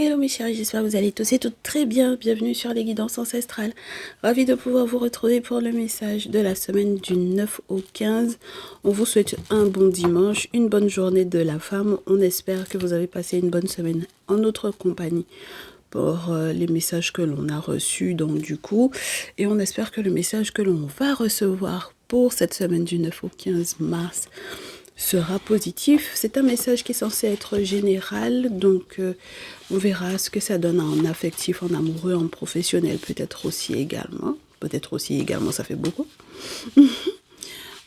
Hello mes chéris, j'espère que vous allez tous et toutes très bien. Bienvenue sur les guidances ancestrales. Ravi de pouvoir vous retrouver pour le message de la semaine du 9 au 15. On vous souhaite un bon dimanche, une bonne journée de la femme. On espère que vous avez passé une bonne semaine en notre compagnie pour les messages que l'on a reçus donc du coup. Et on espère que le message que l'on va recevoir pour cette semaine du 9 au 15 mars sera positif. C'est un message qui est censé être général, donc on verra ce que ça donne en affectif, en amoureux, en professionnel, peut-être aussi également. Peut-être aussi également, ça fait beaucoup.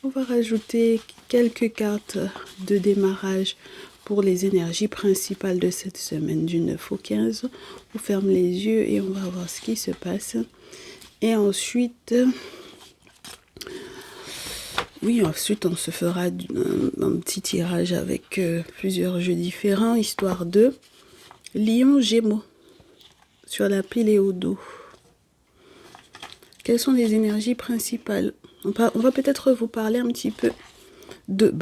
On va rajouter quelques cartes de démarrage pour les énergies principales de cette semaine du 9 au 15. On ferme les yeux et on va voir ce qui se passe. Et ensuite... Oui, ensuite on se fera un petit tirage avec plusieurs jeux différents, histoire de Lion Gémeaux sur la pile et au dos. Quelles sont les énergies principales? On va peut-être vous parler un petit peu de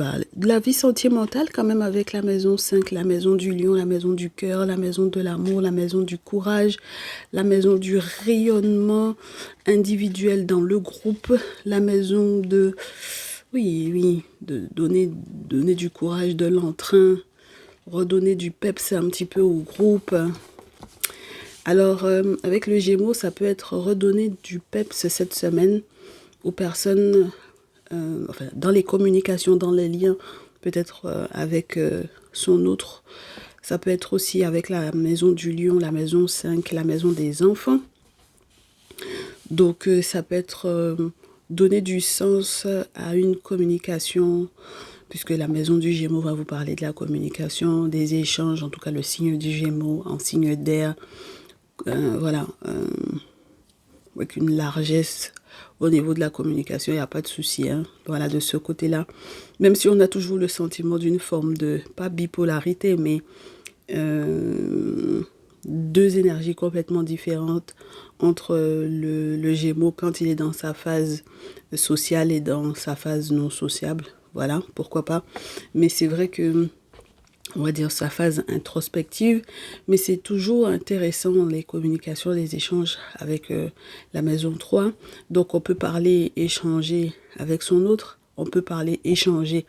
la vie sentimentale quand même avec la maison 5, la maison du lion, la maison du cœur, la maison de l'amour, la maison du courage, la maison du rayonnement individuel dans le groupe, la maison de... Oui, de donner du courage, de l'entrain, redonner du peps un petit peu au groupe. Alors, avec le Gémeaux, ça peut être redonner du peps cette semaine aux personnes, enfin, dans les communications, dans les liens, peut-être avec son autre. Ça peut être aussi avec la maison du lion, la maison 5, la maison des enfants. Donc, ça peut être donner du sens à une communication, puisque la maison du Gémeaux va vous parler de la communication, des échanges, en tout cas le signe du Gémeaux en signe d'air, voilà, avec une largesse au niveau de la communication, il n'y a pas de souci, hein, voilà, de ce côté-là. Même si on a toujours le sentiment d'une forme de, pas bipolarité, mais deux énergies complètement différentes entre le Gémeaux quand il est dans sa phase sociale et dans sa phase non sociable. Voilà, pourquoi pas. Mais c'est vrai que, on va dire sa phase introspective, mais c'est toujours intéressant les communications, les échanges avec la maison 3. Donc on peut parler, échanger avec son autre, on peut parler, échanger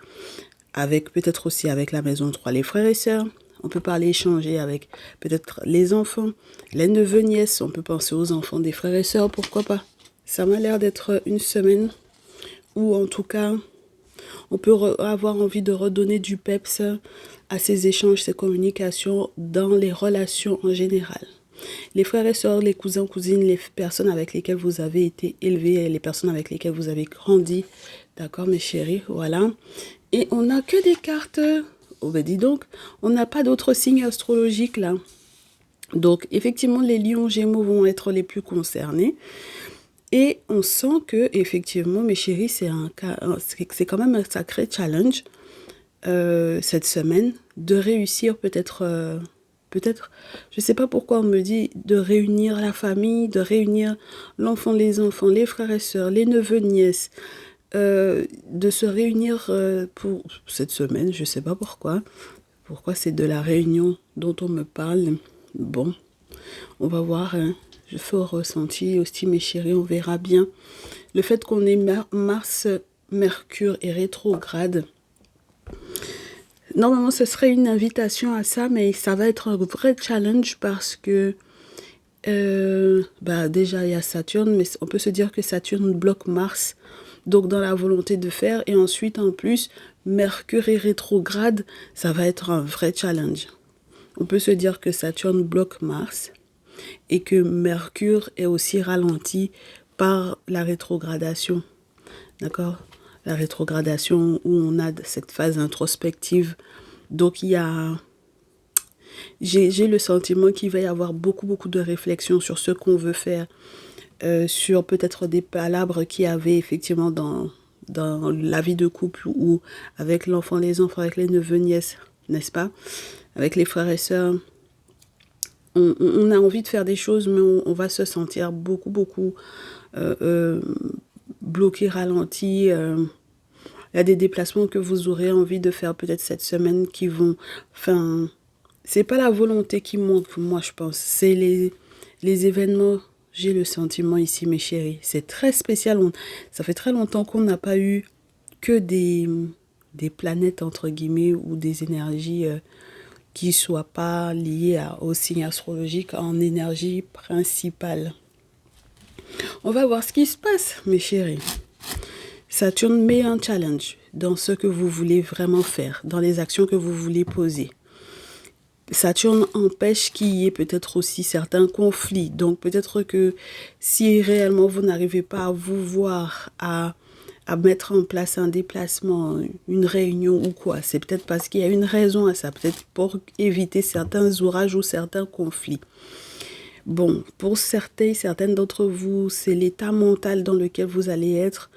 avec peut-être aussi avec la maison 3, les frères et sœurs. On peut parler, échanger avec peut-être les enfants, les neveux, nièces. On peut penser aux enfants des frères et sœurs, pourquoi pas. Ça m'a l'air d'être une semaine où, en tout cas, on peut avoir envie de redonner du peps à ces échanges, ces communications dans les relations en général. Les frères et sœurs, les cousins, cousines, les personnes avec lesquelles vous avez été élevés, les personnes avec lesquelles vous avez grandi. D'accord, mes chéris, voilà. Et on n'a que des cartes. Oh ben dis donc, on n'a pas d'autres signes astrologiques là. Donc effectivement, les lions gémeaux vont être les plus concernés. Et on sent que effectivement, mes chéris, c'est quand même un sacré challenge cette semaine de réussir peut-être, je sais pas pourquoi on me dit de réunir la famille, de réunir l'enfant, les enfants, les frères et sœurs, les neveux, nièces, de se réunir pour cette semaine, je sais pas pourquoi. Pourquoi c'est de la réunion dont on me parle. Bon, on va voir, hein. Je fais au ressenti aussi, mes chéris, on verra bien. Le fait qu'on ait Mars, Mercure et rétrograde, normalement ce serait une invitation à ça, mais ça va être un vrai challenge parce que déjà il y a Saturne, mais on peut se dire que Saturne bloque Mars, donc dans la volonté de faire, et ensuite en plus Mercure et rétrograde, ça va être un vrai challenge. On peut se dire que Saturne bloque Mars et que Mercure est aussi ralenti par la rétrogradation. D'accord? La rétrogradation où on a cette phase introspective. Donc il y a... J'ai le sentiment qu'il va y avoir beaucoup de réflexion sur ce qu'on veut faire, sur peut-être des palabres qu'il y avait effectivement dans la vie de couple ou avec l'enfant, les enfants, avec les neveux, nièces, n'est-ce pas? Avec les frères et sœurs. On a envie de faire des choses, mais on va se sentir beaucoup bloqué, ralenti. Il y a des déplacements que vous aurez envie de faire peut-être cette semaine qui vont... Enfin, c'est pas la volonté qui manque, moi je pense. C'est les événements. J'ai le sentiment ici, mes chéris. C'est très spécial. Ça fait très longtemps qu'on n'a pas eu que des planètes, entre guillemets, ou des énergies qui ne soient pas liées au signe astrologique en énergie principale. On va voir ce qui se passe, mes chéris. Saturne met un challenge dans ce que vous voulez vraiment faire, dans les actions que vous voulez poser. Saturne empêche qu'il y ait peut-être aussi certains conflits. Donc peut-être que si réellement vous n'arrivez pas à vous voir, à mettre en place un déplacement, une réunion ou quoi, c'est peut-être parce qu'il y a une raison à ça, peut-être pour éviter certains orages ou certains conflits. Bon, pour certaines d'entre vous, c'est l'état mental dans lequel vous allez être.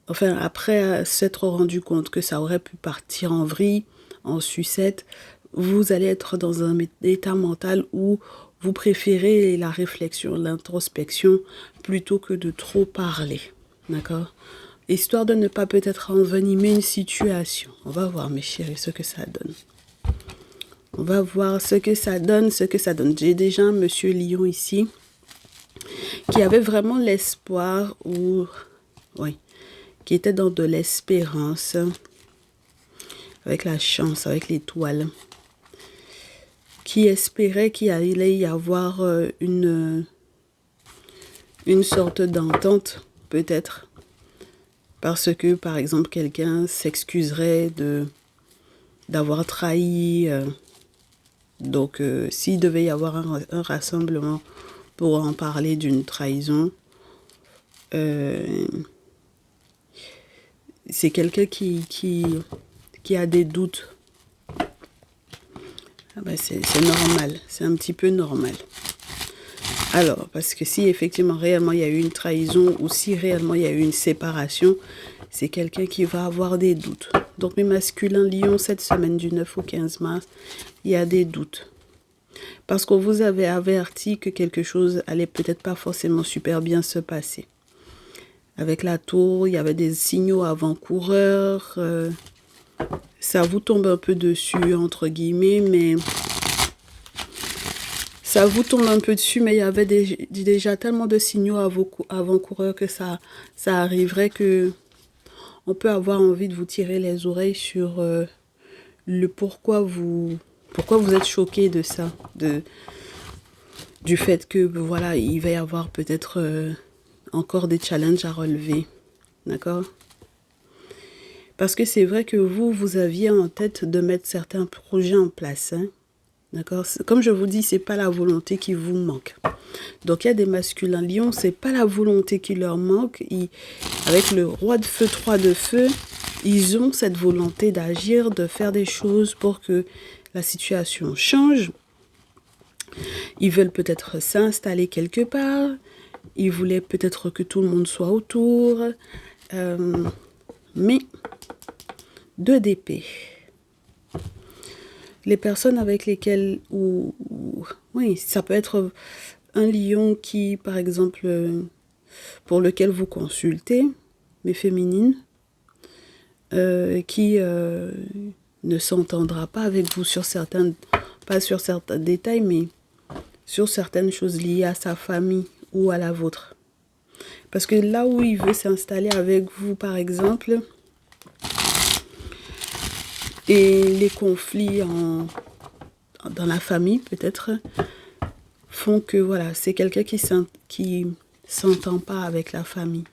Enfin, après s'être rendu compte que ça aurait pu partir en vrille, en sucette, vous allez être dans un état mental où vous préférez la réflexion, l'introspection, plutôt que de trop parler. D'accord? Histoire de ne pas peut-être envenimer une situation. On va voir, mes chéris, ce que ça donne. On va voir ce que ça donne, J'ai déjà un monsieur Lion ici qui avait vraiment l'espoir ou... Oui, qui était dans de l'espérance, avec la chance, avec l'étoile, qui espérait qu'il allait y avoir une sorte d'entente, peut-être, parce que, par exemple, quelqu'un s'excuserait d'avoir trahi. Donc, s'il devait y avoir un rassemblement pour en parler d'une trahison, c'est quelqu'un qui a des doutes. Ah ben c'est normal, c'est un petit peu normal. Alors, parce que si effectivement réellement il y a eu une trahison ou si réellement il y a eu une séparation, c'est quelqu'un qui va avoir des doutes. Donc mes masculins Lion, cette semaine du 9 au 15 mars, il y a des doutes. Parce qu'on vous avait averti que quelque chose allait peut-être pas forcément super bien se passer. Avec la tour, il y avait des signaux avant-coureurs. Ça vous tombe un peu dessus, entre guillemets, mais... Ça vous tombe un peu dessus, mais il y avait déjà tellement de signaux avant-coureurs que ça arriverait que... On peut avoir envie de vous tirer les oreilles sur le pourquoi vous êtes choqué de ça, du fait que voilà, il va y avoir peut-être encore des challenges à relever, d'accord? Parce que c'est vrai que vous aviez en tête de mettre certains projets en place, hein, d'accord? Comme je vous dis, c'est pas la volonté qui vous manque. Donc il y a des masculins Lion, c'est pas la volonté qui leur manque. Avec le roi de feu, 3 de feu, ils ont cette volonté d'agir, de faire des choses pour que la situation change. Ils veulent peut-être s'installer quelque part. Ils voulaient peut-être que tout le monde soit autour. Mais 2 d'épée. Les personnes avec lesquelles... oui, ça peut être un lion qui, par exemple, pour lequel vous consultez, mais féminine, qui ne s'entendra pas avec vous sur certains... Pas sur certains détails, mais sur certaines choses liées à sa famille ou à la vôtre. Parce que là où il veut s'installer avec vous, par exemple, et les conflits dans la famille, peut-être, font que, voilà, c'est quelqu'un qui s'entend pas avec la famille.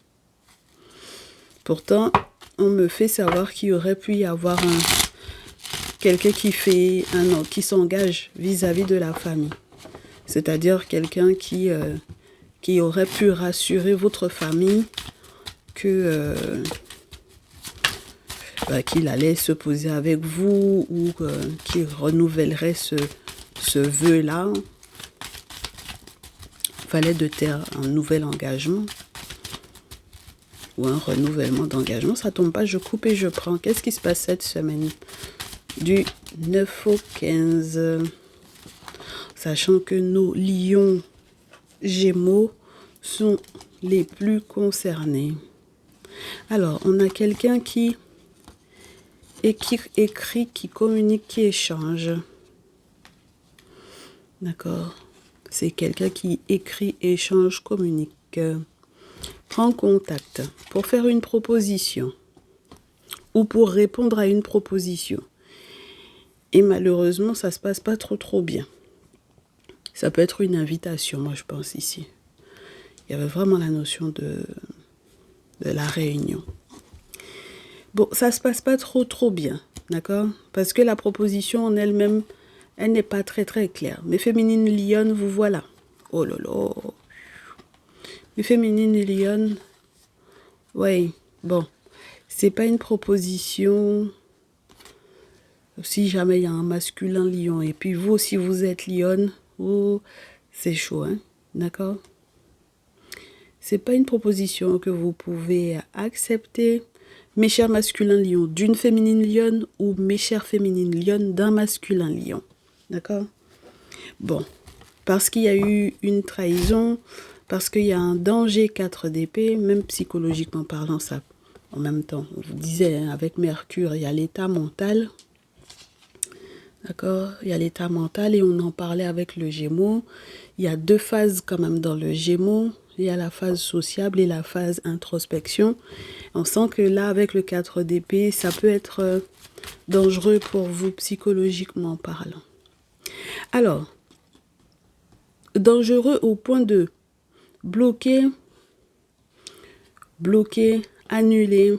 Pourtant, on me fait savoir qu'il aurait pu y avoir quelqu'un qui s'engage vis-à-vis de la famille. C'est-à-dire quelqu'un qui aurait pu rassurer votre famille que qu'il allait se poser avec vous ou qu'il renouvellerait ce vœu-là. Fallait de terre un nouvel engagement ou un renouvellement d'engagement. Ça tombe pas, je coupe et je prends. Qu'est-ce qui se passe cette semaine du 9 au 15? Sachant que nos lions Gémeaux sont les plus concernés. Alors, on a quelqu'un qui écrit, qui communique, qui échange. D'accord? C'est quelqu'un qui écrit, échange, communique. Prend contact pour faire une proposition ou pour répondre à une proposition. Et malheureusement, ça se passe pas trop bien. Ça peut être une invitation, moi je pense ici. Il y avait vraiment la notion de la réunion. Bon, ça se passe pas trop bien, d'accord? Parce que la proposition en elle-même, elle n'est pas très claire. Mes féminines lionnes, vous voilà. Oh là là. Mes féminines lionnes, ouais, bon. C'est pas une proposition. Si jamais il y a un masculin lion et puis vous aussi vous êtes lionne, oh, c'est chaud, hein? D'accord? C'est pas une proposition que vous pouvez accepter, mes chers masculins lions, d'une féminine lionne ou mes chères féminines lionnes d'un masculin lion. D'accord? Bon, parce qu'il y a eu une trahison, parce qu'il y a un danger 4 d'épée, même psychologiquement parlant, ça, en même temps, on vous disait, hein, avec Mercure, il y a l'état mental. D'accord? Il y a l'état mental et on en parlait avec le Gémeaux. Il y a 2 phases quand même dans le Gémeaux. Il y a la phase sociable et la phase introspection. On sent que là, avec le 4 d'épée, ça peut être dangereux pour vous psychologiquement parlant. Alors, dangereux au point de bloquer, annuler.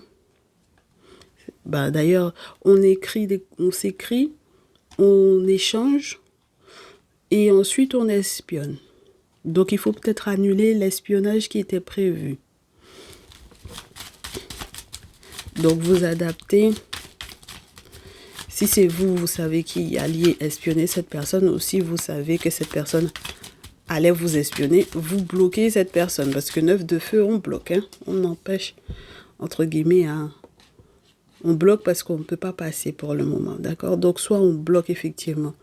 Bah, d'ailleurs, on s'écrit, on échange et ensuite on espionne. Donc, il faut peut-être annuler l'espionnage qui était prévu. Donc, vous adaptez. Si c'est vous, vous savez qui alliez espionner cette personne, ou si vous savez que cette personne allait vous espionner, vous bloquez cette personne. Parce que 9 de feu, on bloque. Hein, on empêche, entre guillemets, on bloque parce qu'on ne peut pas passer pour le moment. D'accord? Donc, soit on bloque effectivement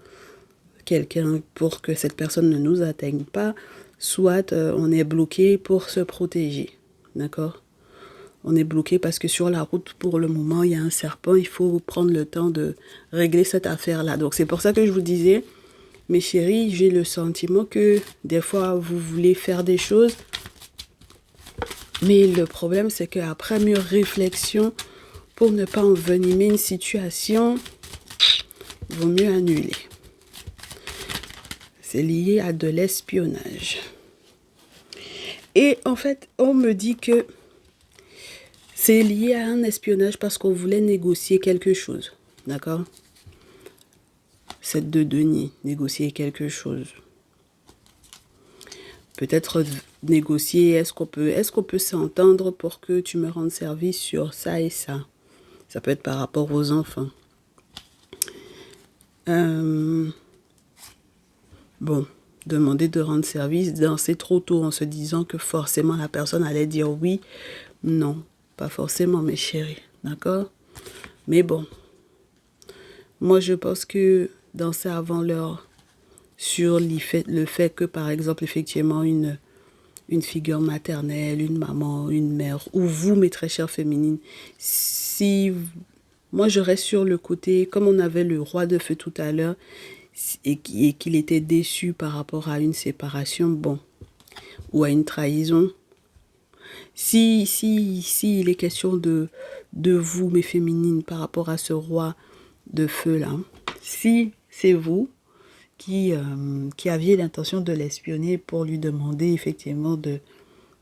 quelqu'un pour que cette personne ne nous atteigne pas, soit on est bloqué pour se protéger. D'accord? On est bloqué parce que sur la route, pour le moment, il y a un serpent. Il faut prendre le temps de régler cette affaire-là. Donc, c'est pour ça que je vous disais, mes chéris, j'ai le sentiment que des fois, vous voulez faire des choses. Mais le problème, c'est qu'après mûre réflexion, pour ne pas envenimer une situation, il vaut mieux annuler. C'est lié à de l'espionnage. Et en fait, on me dit que c'est lié à un espionnage parce qu'on voulait négocier quelque chose. D'accord? C'est de denier, négocier quelque chose. Peut-être négocier, est-ce qu'on peut s'entendre pour que tu me rendes service sur ça et ça. Ça peut être par rapport aux enfants. Bon, demander de rendre service, danser trop tôt en se disant que forcément la personne allait dire oui. Non, pas forcément mes chéris, d'accord? Mais bon, moi je pense que danser avant l'heure sur le fait que par exemple effectivement une figure maternelle, une maman, une mère, ou vous mes très chères féminines, si moi je reste sur le côté, comme on avait le roi de feu tout à l'heure, et qu'il était déçu par rapport à une séparation, bon, ou à une trahison. Si il est question de vous, mes féminines, par rapport à ce roi de feu-là, si c'est vous qui aviez l'intention de l'espionner pour lui demander effectivement de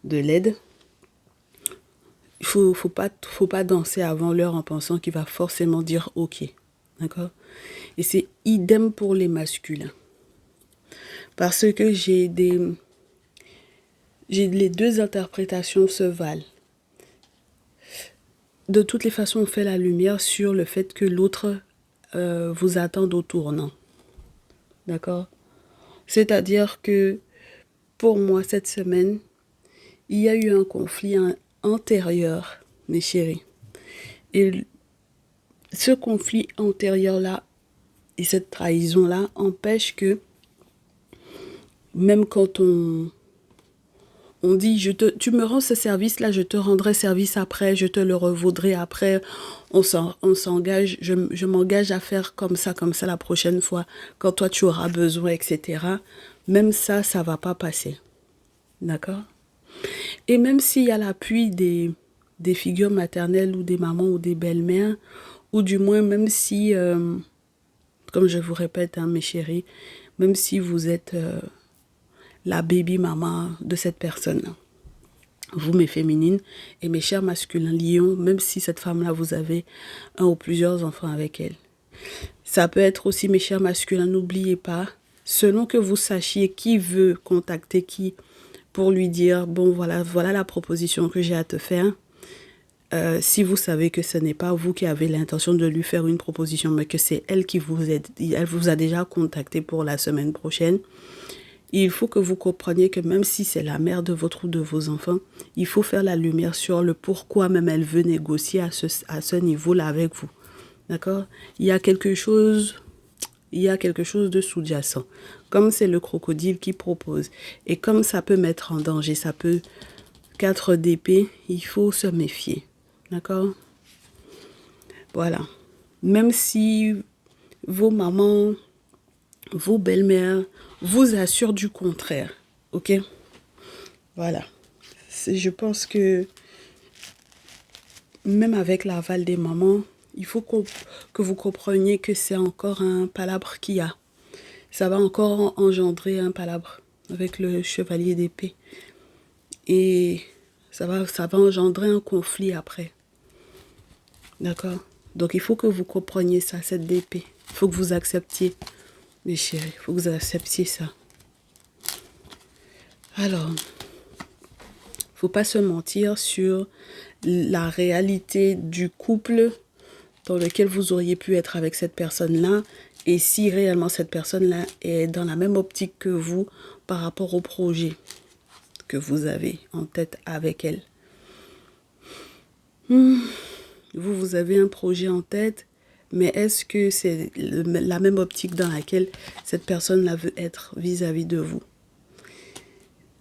l'aide, il faut pas danser avant l'heure en pensant qu'il va forcément dire OK. D'accord? Et c'est idem pour les masculins. Parce que les 2 interprétations se valent. De toutes les façons, on fait la lumière sur le fait que l'autre vous attende au tournant. D'accord? C'est-à-dire que pour moi, cette semaine, il y a eu un conflit antérieur, mes chéris. Et ce conflit antérieur-là et cette trahison-là empêche que même quand on On dit, tu me rends ce service-là, je te rendrai service après, je te le revaudrai après. On s'engage, je m'engage à faire comme ça la prochaine fois, quand toi tu auras besoin, etc. Même ça va pas passer. D'accord? Et même s'il y a l'appui des figures maternelles ou des mamans ou des belles-mères, ou du moins même si, comme je vous répète, hein, mes chéris, même si vous êtes la baby maman de cette personne, vous mes féminines et mes chers masculins lions, même si cette femme-là, vous avez un ou plusieurs enfants avec elle. Ça peut être aussi mes chers masculins, n'oubliez pas, selon que vous sachiez qui veut contacter qui pour lui dire, bon voilà la proposition que j'ai à te faire. Si vous savez que ce n'est pas vous qui avez l'intention de lui faire une proposition, mais que c'est elle qui elle vous a déjà contacté pour la semaine prochaine, il faut que vous compreniez que même si c'est la mère de votre ou de vos enfants, il faut faire la lumière sur le pourquoi même elle veut négocier à ce niveau-là avec vous. D'accord? Il y a quelque chose de sous-jacent. Comme c'est le crocodile qui propose, et comme ça peut mettre en danger, ça peut 4 d'épée, il faut se méfier. D'accord? Voilà. Même si vos mamans, vos belles-mères vous assurent du contraire. Ok? Voilà. Je pense que même avec l'aval des mamans, il faut que vous compreniez que c'est encore un palabre qu'il y a. Ça va encore engendrer un palabre avec le chevalier d'épée. Et ça va engendrer un conflit après. D'accord? Donc il faut que vous compreniez ça, cette d'épée. Il faut que vous acceptiez, mes chéris. Il faut que vous acceptiez ça. Alors, faut pas se mentir sur la réalité du couple dans lequel vous auriez pu être avec cette personne-là et si réellement cette personne-là est dans la même optique que vous par rapport au projet que vous avez en tête avec elle. Vous avez un projet en tête, mais est-ce que c'est la même optique dans laquelle cette personne-là veut être vis-à-vis de vous?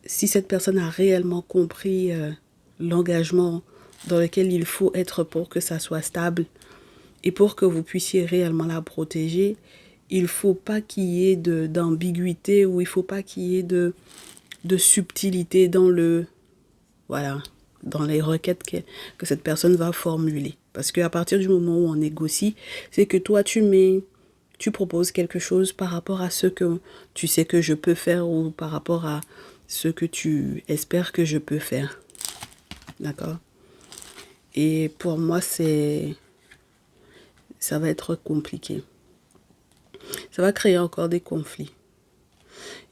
Si cette personne a réellement compris l'engagement dans lequel il faut être pour que ça soit stable et pour que vous puissiez réellement la protéger, il ne faut pas qu'il y ait d'ambiguïté ou il ne faut pas qu'il y ait de subtilité dans dans les requêtes que cette personne va formuler. Parce qu'à partir du moment où on négocie, c'est que toi tu proposes quelque chose par rapport à ce que tu sais que je peux faire ou par rapport à ce que tu espères que je peux faire. D'accord? Et pour moi, ça va être compliqué. Ça va créer encore des conflits.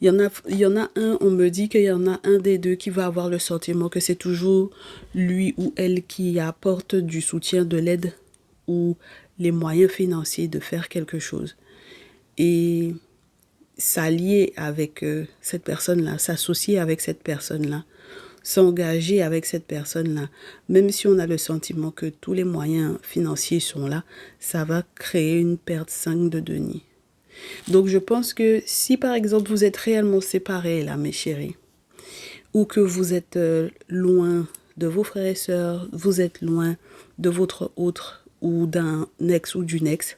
Il y en a un, on me dit qu'il y en a un des deux qui va avoir le sentiment que c'est toujours lui ou elle qui apporte du soutien, de l'aide ou les moyens financiers de faire quelque chose. Et s'allier avec cette personne-là, s'associer avec cette personne-là, s'engager avec cette personne-là, même si on a le sentiment que tous les moyens financiers sont là, ça va créer une perte 5 de deniers. Donc je pense que si par exemple vous êtes réellement séparés là, mes chéris, ou que vous êtes loin de vos frères et sœurs, vous êtes loin de votre autre ou d'un ex ou d'une ex,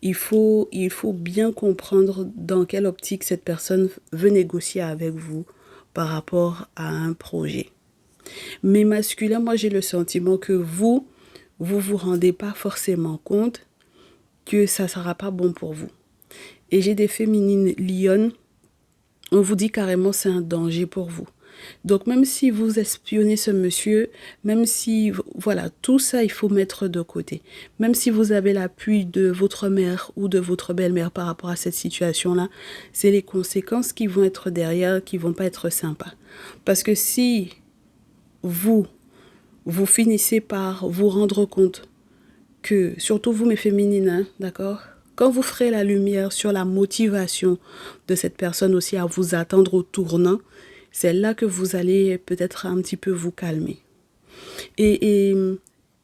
il faut bien comprendre dans quelle optique cette personne veut négocier avec vous par rapport à un projet. Mais masculin, moi j'ai le sentiment que vous rendez pas forcément compte que ça sera pas bon pour vous. Et j'ai des féminines lionnes, on vous dit carrément c'est un danger pour vous. Donc même si vous espionnez ce monsieur, même si, voilà, tout ça il faut mettre de côté. Même si vous avez l'appui de votre mère ou de votre belle-mère par rapport à cette situation-là, c'est les conséquences qui vont être derrière, qui vont pas être sympas. Parce que si vous finissez par vous rendre compte que, surtout vous mes féminines, hein, d'accord ? Quand vous ferez la lumière sur la motivation de cette personne aussi à vous attendre au tournant, c'est là que vous allez peut-être un petit peu vous calmer. Et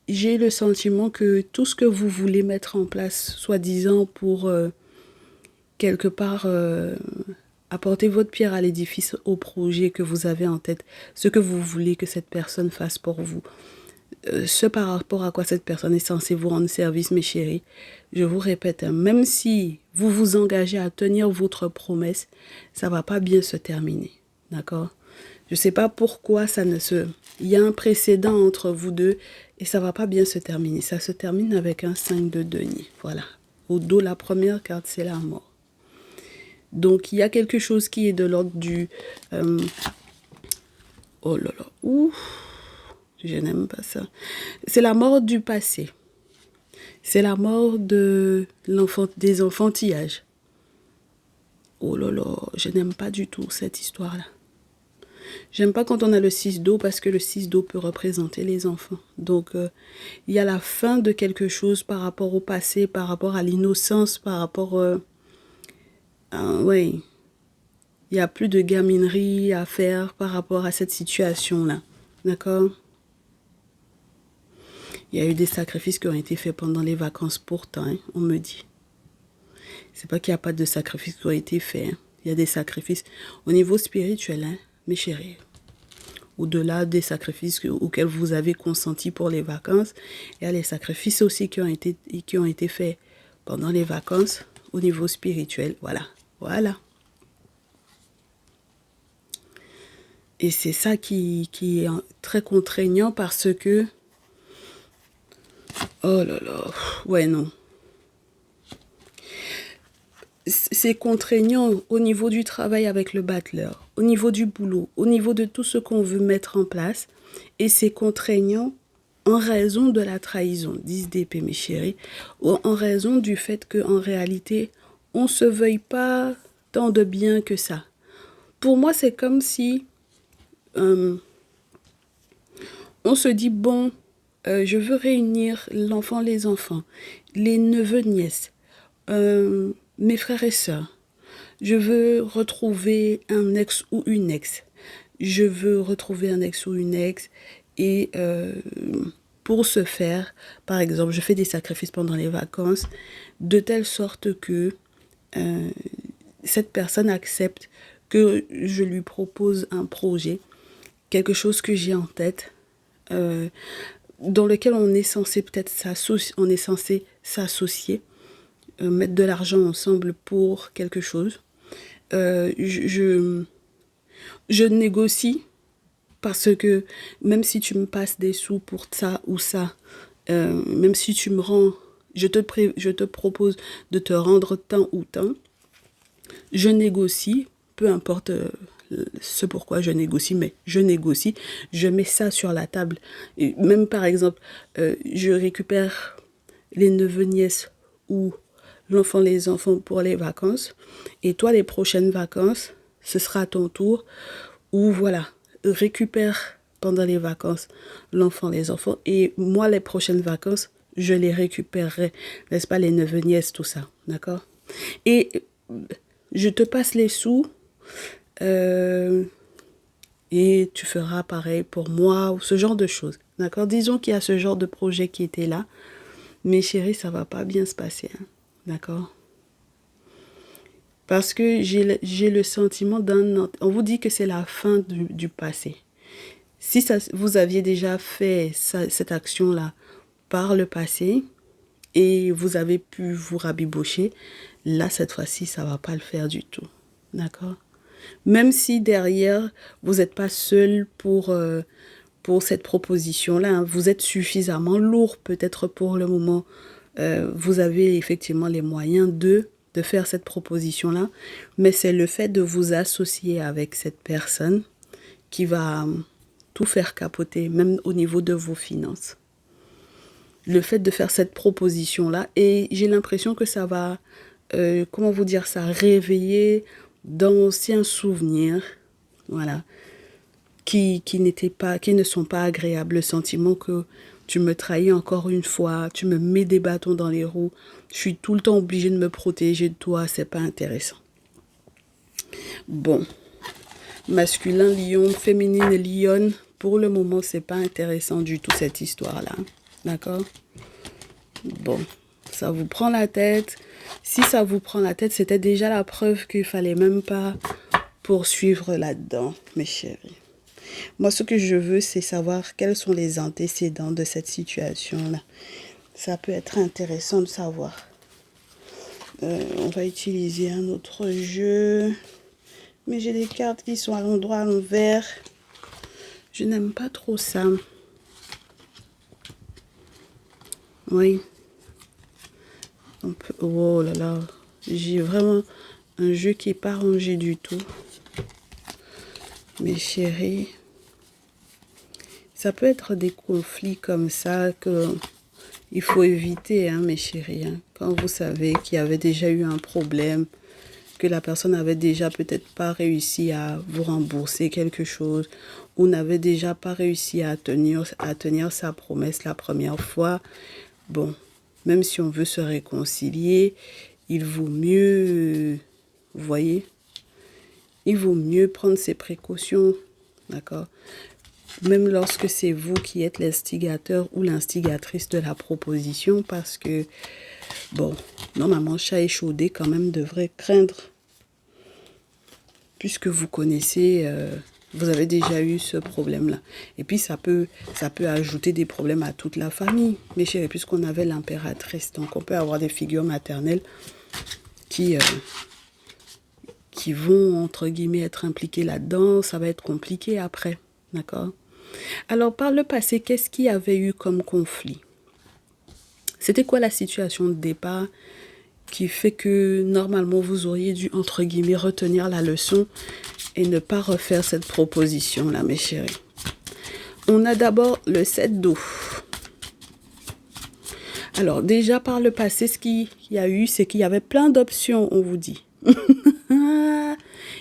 j'ai le sentiment que tout ce que vous voulez mettre en place, soi-disant pour quelque part Apportez votre pierre à l'édifice, au projet que vous avez en tête, ce que vous voulez que cette personne fasse pour vous. Ce par rapport à quoi cette personne est censée vous rendre service, mes chéris. Je vous répète, hein, même si vous vous engagez à tenir votre promesse, ça va pas bien se terminer. D'accord? Je sais pas pourquoi ça ne se... Il y a un précédent entre vous deux et ça va pas bien se terminer. Ça se termine avec un 5 de denier. Voilà. Au dos, la première carte, c'est la mort. Donc, il y a quelque chose qui est de l'ordre du... oh là là. Ouh. Je n'aime pas ça. C'est la mort du passé. C'est la mort de des enfantillages. Oh là là, je n'aime pas du tout cette histoire-là. J'aime pas quand on a le 6 d'eau parce que le 6 d'eau peut représenter les enfants. Donc, il y a la fin de quelque chose par rapport au passé, par rapport à l'innocence, par rapport... oui, il n'y a plus de gaminerie à faire par rapport à cette situation-là. D'accord? Il y a eu des sacrifices qui ont été faits pendant les vacances pourtant, hein, on me dit. C'est pas qu'il n'y a pas de sacrifices qui ont été faits. Hein. Il y a des sacrifices au niveau spirituel, hein, mes chéris. Au-delà des sacrifices auxquels vous avez consenti pour les vacances, il y a les sacrifices aussi qui ont été faits pendant les vacances au niveau spirituel. Voilà, voilà. Et c'est ça qui est très contraignant parce que... oh là là, ouais non. C'est contraignant au niveau du travail avec le battleur, au niveau du boulot, au niveau de tout ce qu'on veut mettre en place. Et c'est contraignant en raison de la trahison, 10 d'épée mes chéris, ou en raison du fait qu'en réalité, on ne se veuille pas tant de bien que ça. Pour moi, c'est comme si on se dit, bon, je veux réunir l'enfant, les enfants, les neveux, nièces, mes frères et sœurs. Je veux retrouver un ex ou une ex. Je veux retrouver un ex ou une ex. Et pour ce faire, par exemple, je fais des sacrifices pendant les vacances, de telle sorte que cette personne accepte que je lui propose un projet, quelque chose que j'ai en tête, dans lequel on est censé peut-être s'associer, mettre de l'argent ensemble pour quelque chose. Je négocie parce que même si tu me passes des sous pour ça ou ça, même si tu me rends, je te propose de te rendre tant ou tant, je négocie, peu importe ce pourquoi je négocie, mais je négocie, je mets ça sur la table. Et même par exemple, je récupère les neveux, nièces ou l'enfant, les enfants pour les vacances. Et toi, les prochaines vacances, ce sera à ton tour. Ou voilà, récupère pendant les vacances l'enfant, les enfants. Et moi, les prochaines vacances, je les récupérerai. N'est-ce pas, les neveux, nièces, tout ça. D'accord? Et je te passe les sous. Et tu feras pareil pour moi. Ou ce genre de choses. D'accord? Disons qu'il y a ce genre de projet qui était là. Mes chéris, ça va pas bien se passer. Hein. D'accord? Parce que j'ai le sentiment on vous dit que c'est la fin du passé. Si vous aviez déjà fait cette action-là par le passé et vous avez pu vous rabibocher, là, cette fois-ci, ça ne va pas le faire du tout. D'accord? Même si derrière, vous n'êtes pas seul pour cette proposition-là, hein, vous êtes suffisamment lourd peut-être pour le moment. Vous avez effectivement les moyens de faire cette proposition-là, mais c'est le fait de vous associer avec cette personne qui va tout faire capoter, même au niveau de vos finances. Le fait de faire cette proposition-là, et j'ai l'impression que ça va, comment vous dire ça, réveiller d'anciens souvenirs, voilà, qui ne sont pas agréables. Le sentiment que tu me trahis encore une fois, tu me mets des bâtons dans les roues, je suis tout le temps obligée de me protéger de toi, c'est pas intéressant. Bon, masculin lion, féminine lionne, pour le moment c'est pas intéressant du tout cette histoire-là, d'accord? Bon, ça vous prend la tête. Si ça vous prend la tête, c'était déjà la preuve qu'il fallait même pas poursuivre là-dedans, mes chéris. Moi, ce que je veux, c'est savoir quels sont les antécédents de cette situation-là. Ça peut être intéressant de savoir. On va utiliser un autre jeu. Mais j'ai des cartes qui sont à l'endroit, à l'envers. Je n'aime pas trop ça. Oui. Oh là là. J'ai vraiment un jeu qui n'est pas rangé du tout. Mes chéris. Ça peut être des conflits comme ça que il faut éviter, hein, mes chéris. Hein. Quand vous savez qu'il y avait déjà eu un problème, que la personne avait déjà peut-être pas réussi à vous rembourser quelque chose, ou n'avait déjà pas réussi à tenir sa promesse la première fois, bon, même si on veut se réconcilier, il vaut mieux, vous voyez, il vaut mieux prendre ses précautions, d'accord? Même lorsque c'est vous qui êtes l'instigateur ou l'instigatrice de la proposition, parce que, bon, normalement, chat échaudé quand même devrait craindre, puisque vous connaissez, vous avez déjà eu ce problème-là. Et puis, ça peut ajouter des problèmes à toute la famille, mes chéris, puisqu'on avait l'impératrice. Donc, on peut avoir des figures maternelles qui vont, entre guillemets, être impliquées là-dedans. Ça va être compliqué après, d'accord? Alors, par le passé, qu'est-ce qu'il y avait eu comme conflit? C'était quoi la situation de départ qui fait que, normalement, vous auriez dû, entre guillemets, retenir la leçon et ne pas refaire cette proposition-là, mes chéris? On a d'abord le 7 d'eau. Alors, déjà, par le passé, ce qu'il y a eu, c'est qu'il y avait plein d'options, on vous dit. Il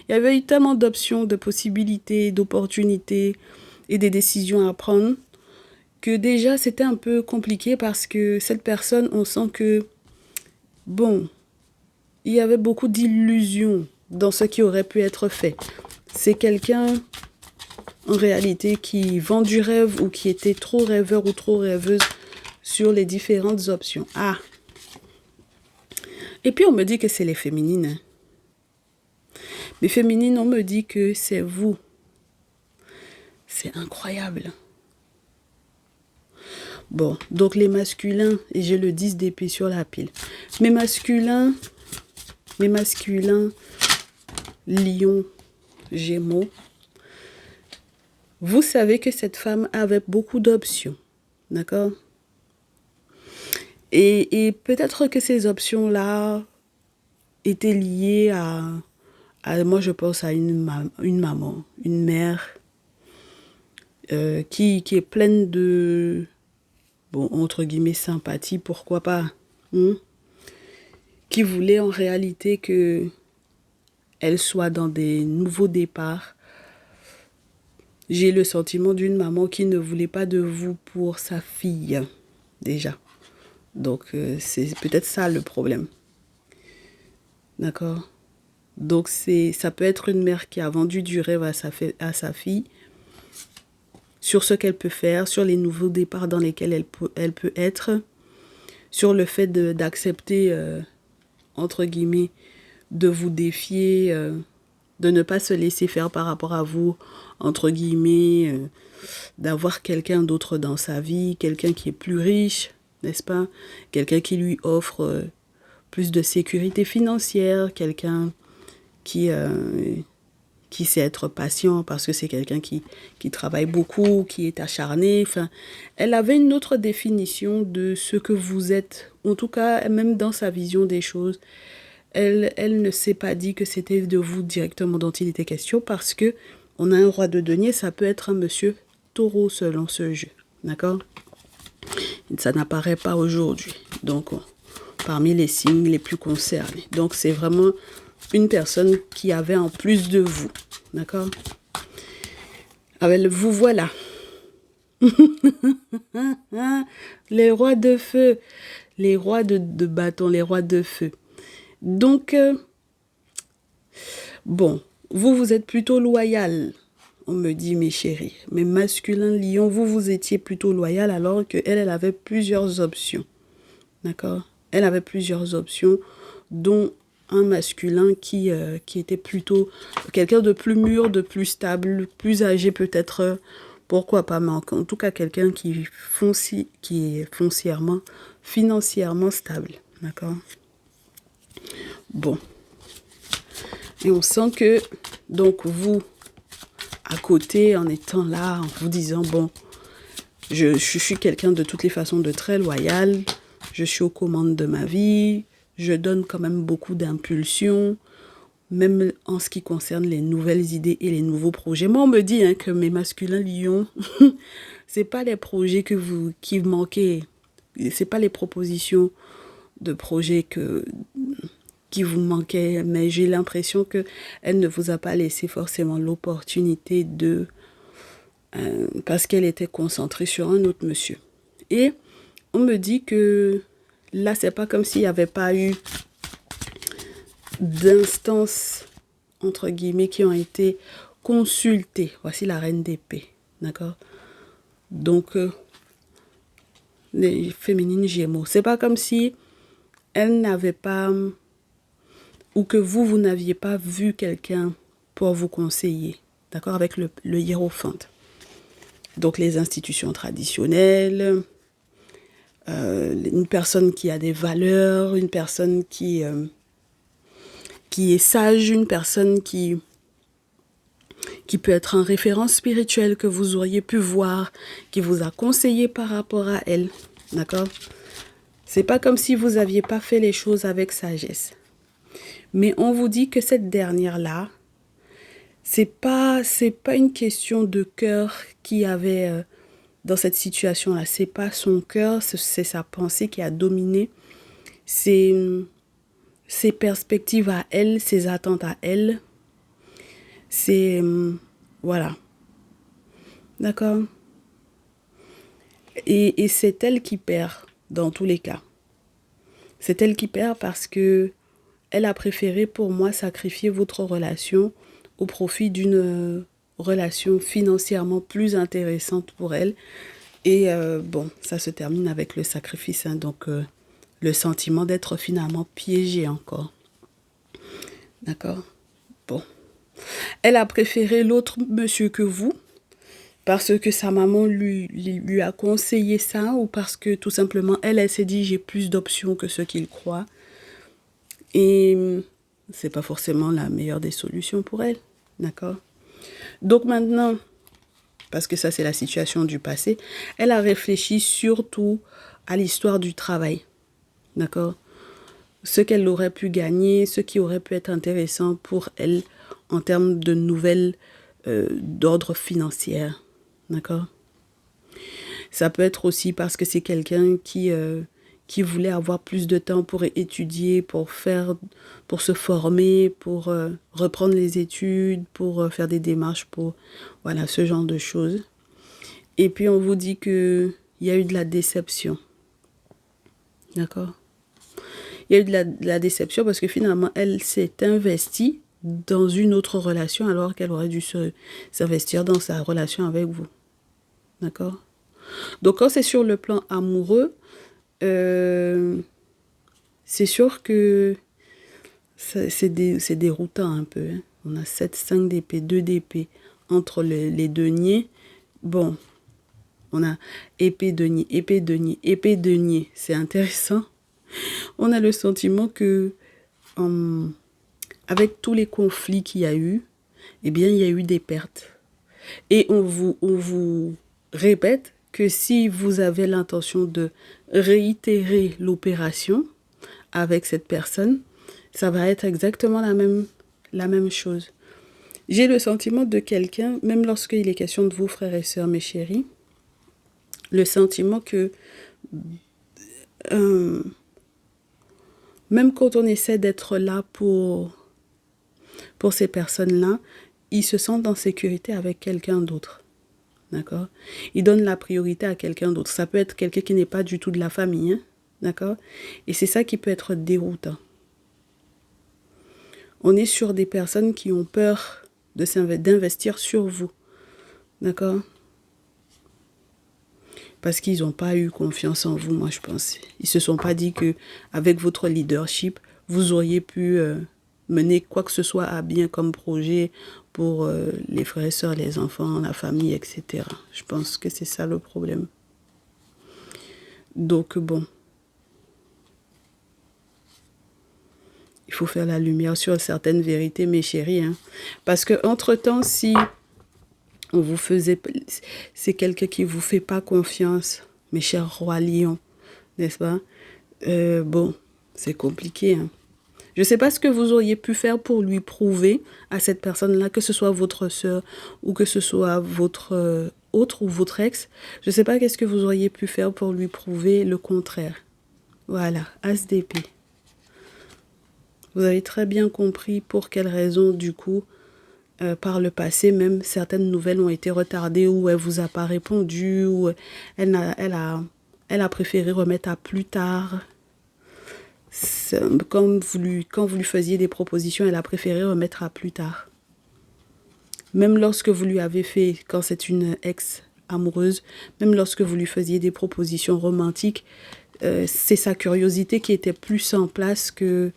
y avait eu tellement d'options, de possibilités, d'opportunités et des décisions à prendre que déjà c'était un peu compliqué parce que cette personne, on sent que, bon, il y avait beaucoup d'illusions dans ce qui aurait pu être fait. C'est quelqu'un, en réalité, qui vend du rêve ou qui était trop rêveur ou trop rêveuse sur les différentes options. Ah! Et puis on me dit que c'est les féminines. Hein. Les féminines, on me dit que c'est vous. C'est incroyable. Bon, donc les masculins, et j'ai le 10 d'épée sur la pile. Mes masculins, lion, gémeaux, vous savez que cette femme avait beaucoup d'options, d'accord? Et peut-être que ces options-là étaient liées moi je pense à une maman, une mère, qui est pleine de, bon, entre guillemets, sympathie, pourquoi pas, qui voulait en réalité que elle soit dans des nouveaux départs. J'ai le sentiment d'une maman qui ne voulait pas de vous pour sa fille, déjà. Donc, c'est peut-être ça le problème. D'accord? Donc, ça peut être une mère qui a vendu du rêve à sa fille sur ce qu'elle peut faire, sur les nouveaux départs dans lesquels elle peut être, sur le fait d'accepter, entre guillemets, de vous défier, de ne pas se laisser faire par rapport à vous, entre guillemets, d'avoir quelqu'un d'autre dans sa vie, quelqu'un qui est plus riche, n'est-ce pas? Quelqu'un qui lui offre plus de sécurité financière, quelqu'un qui sait être patient parce que c'est quelqu'un qui travaille beaucoup, qui est acharné. Enfin, elle avait une autre définition de ce que vous êtes, en tout cas, même dans sa vision des choses. Elle ne s'est pas dit que c'était de vous directement dont il était question parce que on a un roi de denier, ça peut être un monsieur taureau selon ce jeu. D'accord? Ça n'apparaît pas aujourd'hui. Donc, parmi les signes les plus concernés. Donc, c'est vraiment une personne qui avait en plus de vous. D'accord? Avec vous, voilà. Les rois de feu. Les rois de bâton, les rois de feu. Donc, bon, vous êtes plutôt loyal, on me dit, mes chéris. Mais masculin lion, vous étiez plutôt loyal alors qu'elle avait plusieurs options. D'accord? Elle avait plusieurs options, dont un masculin qui était plutôt quelqu'un de plus mûr, de plus stable, plus âgé peut-être, pourquoi pas, mais en tout cas quelqu'un qui est foncièrement, financièrement stable, d'accord? Bon. Et on sent que, donc vous, à côté, en étant là, en vous disant, bon, je suis quelqu'un de toutes les façons de très loyal, je suis aux commandes de ma vie, je donne quand même beaucoup d'impulsion, même en ce qui concerne les nouvelles idées et les nouveaux projets. Moi, on me dit que mes masculins lions, c'est pas les projets qui manquaient, c'est pas les propositions de projets qui vous manquaient, mais j'ai l'impression que elle ne vous a pas laissé forcément l'opportunité parce qu'elle était concentrée sur un autre monsieur. Et on me dit que là, c'est pas comme s'il n'y avait pas eu d'instances, entre guillemets, qui ont été consultées. Voici la reine d'épée, d'accord? Donc, les féminines Gémeaux. C'est pas comme si elle n'avait pas, ou que vous n'aviez pas vu quelqu'un pour vous conseiller, d'accord? Avec le hiérophante. Donc, les institutions traditionnelles, une personne qui a des valeurs, une personne qui est sage, une personne qui peut être un référent spirituel que vous auriez pu voir, qui vous a conseillé par rapport à elle, d'accord? C'est pas comme si vous aviez pas fait les choses avec sagesse. Mais on vous dit que cette dernière-là, c'est pas une question de cœur qui avait dans cette situation-là. C'est pas son cœur, c'est sa pensée qui a dominé. C'est ses perspectives à elle, ses attentes à elle. C'est... voilà. D'accord? Et c'est elle qui perd dans tous les cas. C'est elle qui perd parce que elle a préféré pour moi sacrifier votre relation au profit d'une relation financièrement plus intéressante pour elle. Et bon, ça se termine avec le sacrifice, hein, donc le sentiment d'être finalement piégé encore. D'accord? Bon. Elle a préféré l'autre monsieur que vous, parce que sa maman lui a conseillé ça, ou parce que tout simplement, elle s'est dit, j'ai plus d'options que ce qu'il croit. Et c'est pas forcément la meilleure des solutions pour elle. D'accord? Donc maintenant, parce que ça c'est la situation du passé, elle a réfléchi surtout à l'histoire du travail. D'accord? Ce qu'elle aurait pu gagner, ce qui aurait pu être intéressant pour elle en termes de nouvelles d'ordre financier. D'accord? Ça peut être aussi parce que c'est quelqu'un qui voulait avoir plus de temps pour étudier, pour se former, pour reprendre les études, pour faire des démarches, pour voilà, ce genre de choses. Et puis on vous dit qu'il y a eu de la déception. D'accord? Il y a eu de la déception parce que finalement, elle s'est investie dans une autre relation alors qu'elle aurait dû s'investir dans sa relation avec vous. D'accord? Donc quand c'est sur le plan amoureux, c'est sûr que c'est déroutant un peu. Hein. On a 7, 5 d'épée, 2 d'épée entre les deniers. Bon, on a épée, denier, épée, denier, épée, denier. C'est intéressant. On a le sentiment que, avec tous les conflits qu'il y a eu, eh bien, il y a eu des pertes. Et on vous répète que si vous avez l'intention de réitérer l'opération avec cette personne, ça va être exactement la même chose. J'ai le sentiment de quelqu'un, même lorsqu'il est question de vous, frères et sœurs, mes chéris, le sentiment que même quand on essaie d'être là pour ces personnes-là, ils se sentent en sécurité avec quelqu'un d'autre. D'accord? Ils donnent la priorité à quelqu'un d'autre. Ça peut être quelqu'un qui n'est pas du tout de la famille. Hein? D'accord? Et c'est ça qui peut être déroutant. On est sur des personnes qui ont peur d'investir sur vous. D'accord? Parce qu'ils n'ont pas eu confiance en vous, moi je pense. Ils ne se sont pas dit que avec votre leadership, vous auriez pu mener quoi que ce soit à bien comme projet pour les frères et sœurs, les enfants, la famille, etc. Je pense que c'est ça le problème. Donc bon, il faut faire la lumière sur certaines vérités, mes chéris. Hein. Parce que entre-temps, si on vous faisait... C'est quelqu'un qui ne vous fait pas confiance, mes chers rois lions, n'est-ce pas? Bon, c'est compliqué. Hein. Je ne sais pas ce que vous auriez pu faire pour lui prouver à cette personne-là, que ce soit votre soeur ou que ce soit votre autre ou votre ex. Je ne sais pas qu'est-ce que vous auriez pu faire pour lui prouver le contraire. Voilà, As d'épée. Vous avez très bien compris pour quelle raison, du coup, par le passé, même certaines nouvelles ont été retardées ou elle vous a pas répondu ou elle a préféré remettre à plus tard. Quand vous lui faisiez des propositions, elle a préféré remettre à plus tard. Même lorsque vous lui avez fait, quand c'est une ex amoureuse, même lorsque vous lui faisiez des propositions romantiques, c'est sa curiosité qui était plus en place que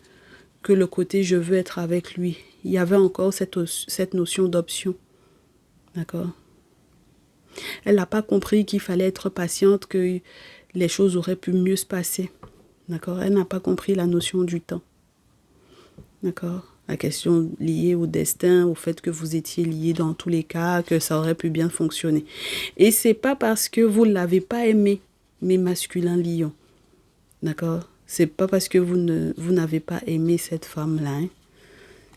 le côté je veux être avec lui. Il y avait encore cette notion d'option. D'accord? Elle n'a pas compris qu'il fallait être patiente, que les choses auraient pu mieux se passer. D'accord? Elle n'a pas compris la notion du temps. D'accord? La question liée au destin, au fait que vous étiez liés dans tous les cas, que ça aurait pu bien fonctionner. Et c'est pas parce que vous ne l'avez pas aimé, mes masculins lions. D'accord? C'est pas parce que vous n'avez pas aimé cette femme-là. Hein?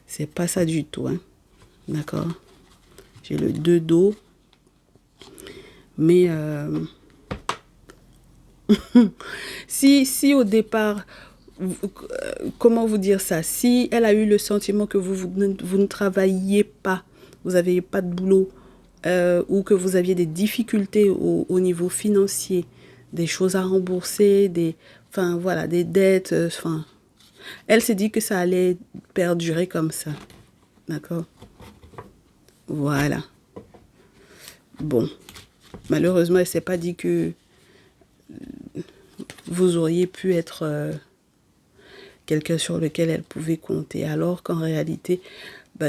C'est pas ça du tout. Hein? D'accord? J'ai le 2 d'eau. Mais si au départ, comment vous dire ça? Si elle a eu le sentiment que vous ne travailliez pas, vous n'aviez pas de boulot, ou que vous aviez des difficultés au niveau financier, des choses à rembourser, des dettes, elle s'est dit que ça allait perdurer comme ça. D'accord? Voilà. Bon. Malheureusement, elle ne s'est pas dit que vous auriez pu être quelqu'un sur lequel elle pouvait compter. Alors qu'en réalité,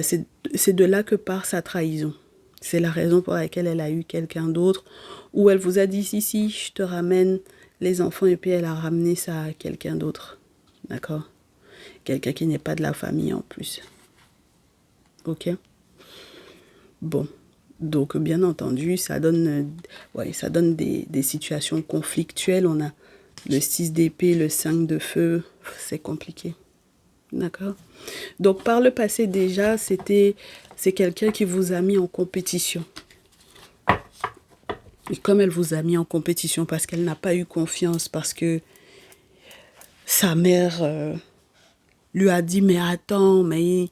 c'est de là que part sa trahison. C'est la raison pour laquelle elle a eu quelqu'un d'autre. Ou elle vous a dit, si, je te ramène les enfants. Et puis elle a ramené ça à quelqu'un d'autre. D'accord? Quelqu'un qui n'est pas de la famille en plus. Ok? Bon. Donc, bien entendu, ça donne des situations conflictuelles. On a le 6 d'épée, le 5 de feu. C'est compliqué. D'accord? Donc, par le passé, déjà, c'est quelqu'un qui vous a mis en compétition. Et comme elle vous a mis en compétition parce qu'elle n'a pas eu confiance, parce que sa mère lui a dit, mais attends, mais...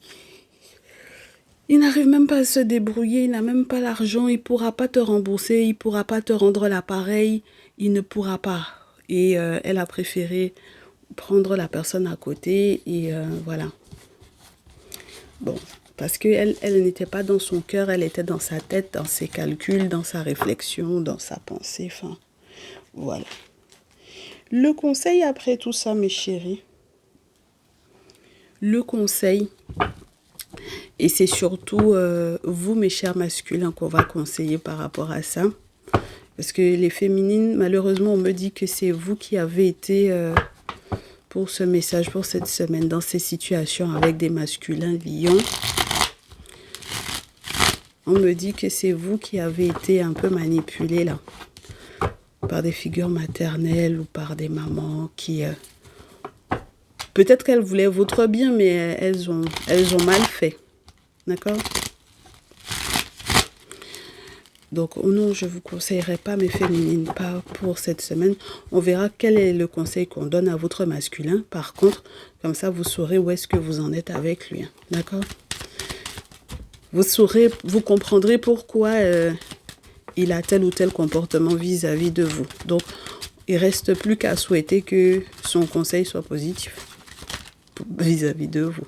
Il n'arrive même pas à se débrouiller, il n'a même pas l'argent, il ne pourra pas te rembourser, il ne pourra pas te rendre l'appareil, il ne pourra pas. Et elle a préféré prendre la personne à côté et voilà. Bon, parce qu'elle n'était pas dans son cœur, elle était dans sa tête, dans ses calculs, dans sa réflexion, dans sa pensée, enfin, voilà. Le conseil après tout ça, mes chéris, le conseil... Et c'est surtout vous, mes chers masculins, qu'on va conseiller par rapport à ça. Parce que les féminines, malheureusement, on me dit que c'est vous qui avez été, pour ce message, pour cette semaine, dans ces situations avec des masculins lions. On me dit que c'est vous qui avez été un peu manipulés, là. Par des figures maternelles ou par des mamans qui... peut-être qu'elles voulaient votre bien, mais elles ont mal fait. D'accord? Donc, non, je ne vous conseillerais pas, mes féminines, pas pour cette semaine. On verra quel est le conseil qu'on donne à votre masculin. Par contre, comme ça, vous saurez où est-ce que vous en êtes avec lui. Hein. D'accord? Vous comprendrez pourquoi il a tel ou tel comportement vis-à-vis de vous. Donc, il ne reste plus qu'à souhaiter que son conseil soit positif vis-à-vis de vous.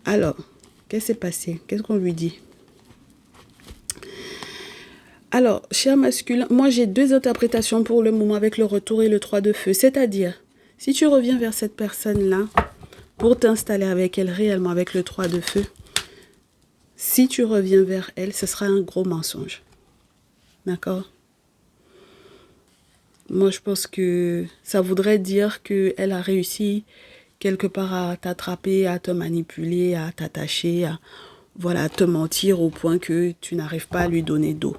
Alors... Qu'est-ce qui s'est passé? Qu'est-ce qu'on lui dit? Alors, cher masculin, moi j'ai 2 interprétations pour le moment avec le retour et le 3 de feu. C'est-à-dire, si tu reviens vers cette personne-là, pour t'installer avec elle réellement, avec le 3 de feu, si tu reviens vers elle, ce sera un gros mensonge. D'accord? Moi, je pense que ça voudrait dire qu'elle a réussi quelque part à t'attraper, à te manipuler, à t'attacher, à te mentir au point que tu n'arrives pas à lui donner d'eau.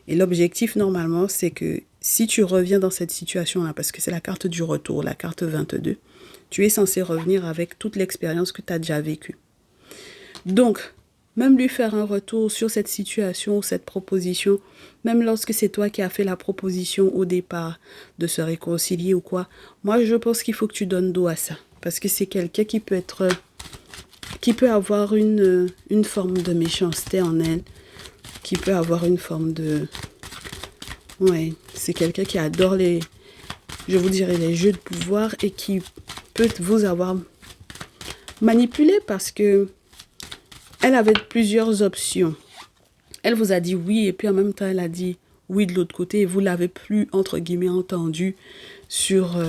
Et l'objectif, normalement, c'est que si tu reviens dans cette situation-là, parce que c'est la carte du retour, la carte 22, tu es censé revenir avec toute l'expérience que tu as déjà vécue. Donc, même lui faire un retour sur cette situation, cette proposition, même lorsque c'est toi qui as fait la proposition au départ de se réconcilier ou quoi, moi, je pense qu'il faut que tu donnes dos à ça. Parce que c'est quelqu'un qui peut avoir une forme de méchanceté en elle, qui peut avoir une forme de... Ouais, c'est quelqu'un qui adore je vous dirais, les jeux de pouvoir et qui peut vous avoir manipulé parce que elle avait plusieurs options. Elle vous a dit oui et puis en même temps elle a dit oui de l'autre côté et vous l'avez plus entre guillemets entendu sur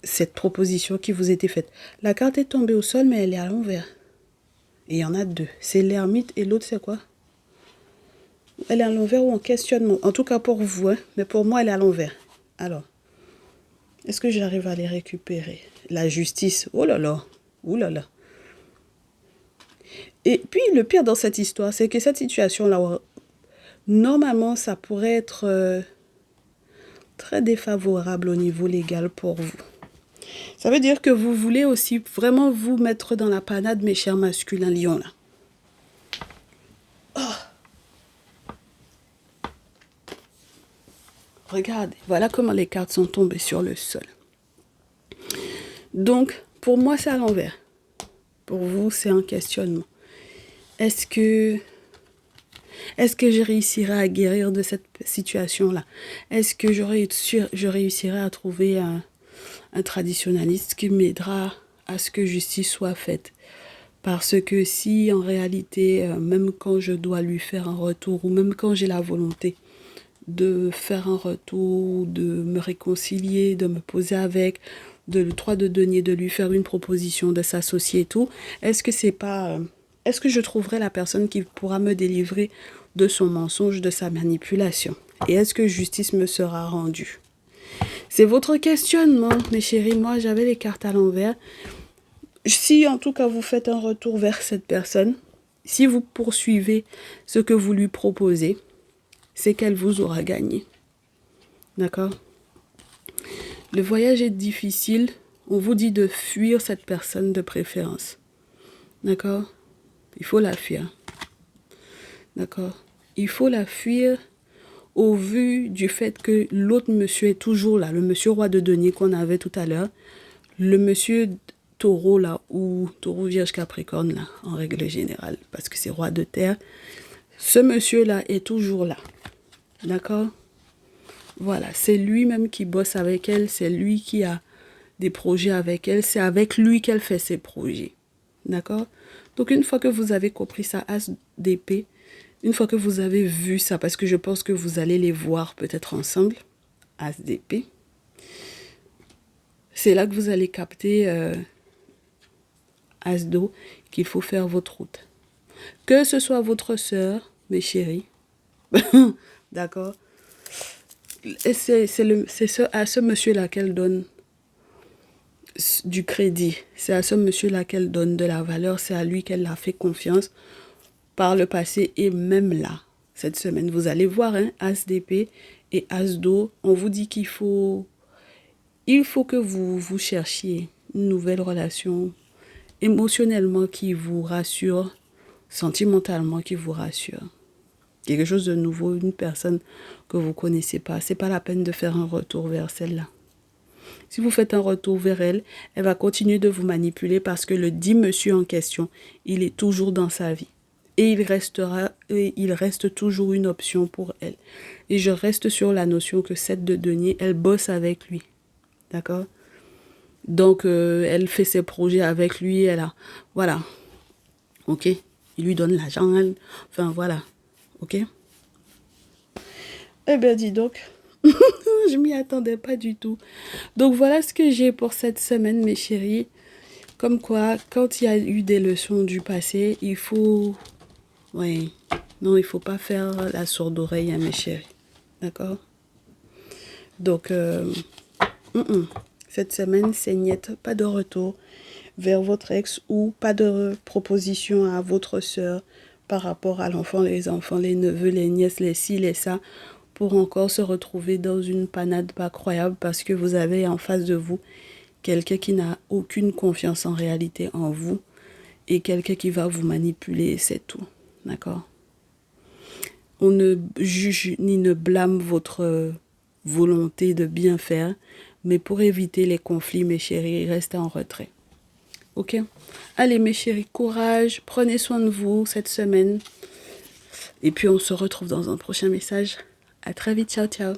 cette proposition qui vous était faite. La carte est tombée au sol mais elle est à l'envers. Et il y en a deux. C'est l'ermite et l'autre c'est quoi? Elle est à l'envers ou en questionnement? En tout cas pour vous, hein, mais pour moi elle est à l'envers. Alors, est-ce que j'arrive à les récupérer? La justice, oh là là, oh là là. Et puis le pire dans cette histoire, c'est que cette situation-là, normalement ça pourrait être très défavorable au niveau légal pour vous. Ça veut dire que vous voulez aussi vraiment vous mettre dans la panade, mes chers masculins lions là. Regardez, voilà comment les cartes sont tombées sur le sol. Donc, pour moi, c'est à l'envers. Pour vous, c'est un questionnement. Est-ce que je réussirai à guérir de cette situation-là? Est-ce que je réussirai à trouver un traditionnaliste qui m'aidera à ce que justice soit faite? Parce que si en réalité, même quand je dois lui faire un retour, ou même quand j'ai la volonté de faire un retour, de me réconcilier, de me poser avec, le 3 de denier, de lui faire une proposition, de s'associer et tout, est-ce que je trouverai la personne qui pourra me délivrer de son mensonge, de sa manipulation? Et est-ce que justice me sera rendue? C'est votre questionnement, mes chéris. Moi, j'avais les cartes à l'envers. Si, en tout cas, vous faites un retour vers cette personne, si vous poursuivez ce que vous lui proposez, c'est qu'elle vous aura gagné. D'accord? Le voyage est difficile. On vous dit de fuir cette personne de préférence. D'accord? Il faut la fuir. D'accord? Il faut la fuir au vu du fait que l'autre monsieur est toujours là. Le monsieur roi de denier qu'on avait tout à l'heure. Le monsieur taureau là, ou taureau vierge capricorne là, en règle générale. Parce que c'est roi de terre. Ce monsieur là est toujours là. D'accord? Voilà, c'est lui-même qui bosse avec elle, c'est lui qui a des projets avec elle, c'est avec lui qu'elle fait ses projets. D'accord? Donc une fois que vous avez compris ça, as d'épée, une fois que vous avez vu ça, parce que je pense que vous allez les voir peut-être ensemble, as d'épée, c'est là que vous allez capter as d'eau, qu'il faut faire votre route. Que ce soit votre sœur, mes chéris, d'accord? Et c'est à ce monsieur-là qu'elle donne du crédit. C'est à ce monsieur-là qu'elle donne de la valeur. C'est à lui qu'elle a fait confiance par le passé et même là, cette semaine. Vous allez voir, hein, as d'épée et as d'eau. On vous dit il faut que vous cherchiez une nouvelle relation émotionnellement qui vous rassure, sentimentalement qui vous rassure. Quelque chose de nouveau, une personne que vous ne connaissez pas. C'est pas la peine de faire un retour vers celle-là. Si vous faites un retour vers elle, elle va continuer de vous manipuler parce que le dit monsieur en question, il est toujours dans sa vie. Et il reste toujours une option pour elle. Et je reste sur la notion que cette de denier, elle bosse avec lui. D'accord? Donc, elle fait ses projets avec lui, voilà. Ok? Il lui donne l'argent, enfin, voilà. Ok? Eh bien, dis donc, je m'y attendais pas du tout. Donc, voilà ce que j'ai pour cette semaine, mes chéris. Comme quoi, quand il y a eu des leçons du passé, il faut... Ouais, non, il faut pas faire la sourde oreille à mes chéris. D'accord? Donc, cette semaine, c'est niet, pas de retour vers votre ex ou pas de proposition à votre sœur par rapport à l'enfant, les enfants, les neveux, les nièces, les ci, les ça, pour encore se retrouver dans une panade pas croyable parce que vous avez en face de vous quelqu'un qui n'a aucune confiance en réalité en vous et quelqu'un qui va vous manipuler, c'est tout. D'accord? On ne juge ni ne blâme votre volonté de bien faire, mais pour éviter les conflits, mes chéris, restez en retrait. Ok? Allez, mes chéris, courage, prenez soin de vous cette semaine. Et puis, on se retrouve dans un prochain message. À très vite, ciao, ciao.